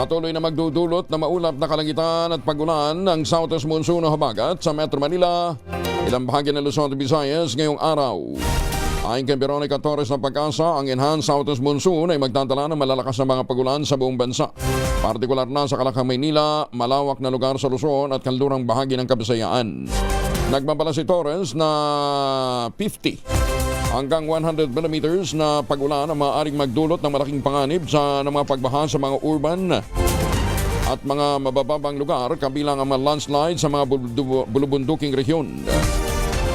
Patuloy na magdudulot na maulap na kalangitan at pagulan ng Southwest Monsoon na habagat sa Metro Manila, ilang bahagi ng Luzon at Visayas ngayong araw. Ayon kay Veronica Torres ng Pag-asa, ang Enhanced Southwest Monsoon ay magdadala ng malalakas na mga pagulan sa buong bansa. Partikular na sa Kalakang Maynila, malawak na lugar sa Luzon at kanlurang bahagi ng Kabisayaan. Nagbabala si Torres na 50 hanggang 100 millimeters na pagulan ang maaaring magdulot ng malaking panganib sa mga pagbaha sa mga urban at mga mabababang lugar, kabilang ang mga landslide sa mga bulubunduking rehiyon.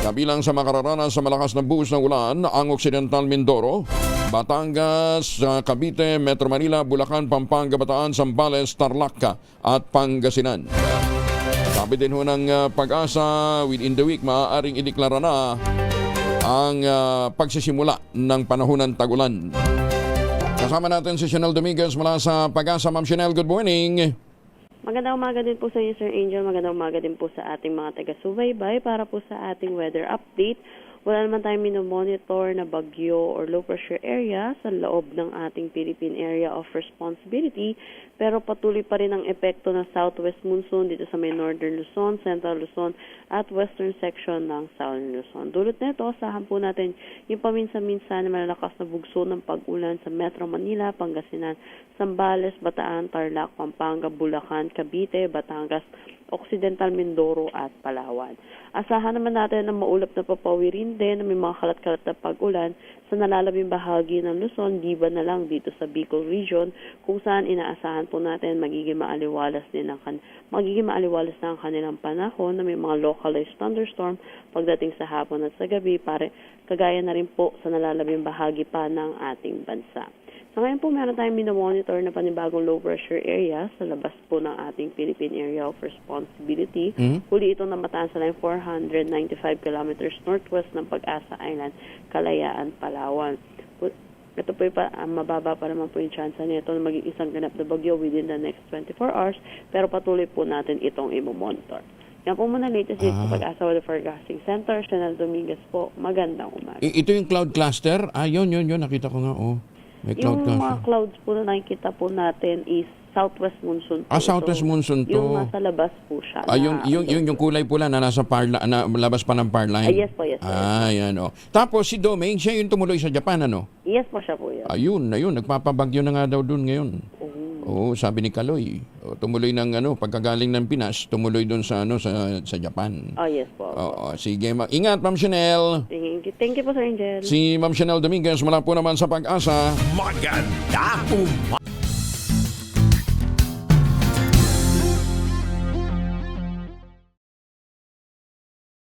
Kabilang sa makararanas sa malakas na buhos ng ulan ang Occidental Mindoro, Batangas, Cavite, Metro Manila, Bulacan, Pampanga, Bataan, Zambales, Tarlac at Pangasinan. Sabi din ho ng Pag-asa, within the week maaaring ideklara na ang pagsisimula ng panahon ng tagulan. Kasama natin si Chanel Dominguez mula sa Pag-asa. Ma'am Chanel, good morning. Magandang umaga din po sa inyo, Sir Angel. Magandang umaga din po sa ating mga taga-subaybay para po sa ating weather update. Wala naman tayong minomonitor na bagyo or low pressure area sa loob ng ating Philippine Area of Responsibility, pero patuloy pa rin ang epekto ng Southwest Monsoon dito sa may Northern Luzon, Central Luzon at Western section ng Southern Luzon. Dulot nito, asahan po natin yung paminsan-minsan na malalakas na bugso ng pag-ulan sa Metro Manila, Pangasinan, Zambales, Bataan, Tarlac, Pampanga, Bulacan, Cavite, Batangas, Occidental Mindoro at Palawan. Asahan naman natin na maulap na papawirin din na may mga kalat-kalat na pag-ulan sa nalalabing bahagi ng Luzon, diba na lang dito sa Bicol region, kung saan inaasahan po natin magiging maaliwalas na ang kanilang panahon na may mga localized thunderstorm pagdating sa hapon at sa gabi, kagaya na rin po sa nalalabing bahagi pa ng ating bansa. So ngayon po meron tayong minomonitor na panibagong low pressure area sa labas po ng ating Philippine Area of Responsibility. Huli ito namataan sa line 495 kilometers northwest ng Pag-asa Island, Kalayaan, Palawan. Ito po mababa pa naman po yung chance nito na maging isang ganap na bagyo within the next 24 hours, pero patuloy po natin itong imomonitor. Yan po muna latest dito sa Pag-asa Weather Forecasting Center. Chanel Dominguez po, magandang umaga. Ito yung cloud cluster? Yun, nakita ko nga, May cloud yung cluster. mga clouds po na nakikita po natin is Southwest Monsoon po. Southwest Monsoon to. Yung nasa labas po siya. Yung kulay pula na nasa labas pa ng power line. Yes po, yes po. Yan, Tapos si Domain, siya yung tumuloy sa Japan, ano? Yes po, siya po yun. Ayun, nagpapabagyo na nga daw doon ngayon. Sabi ni Kaloy, tumuloy ng pagkagaling ng Pinas, tumuloy doon sa sa Japan. Yes po. Sige, ingat Ma'am Chanel. Thank you po, Sir Angel. Si Ma'am Chanel Dominguez mula po naman sa Pag-asa. Maganda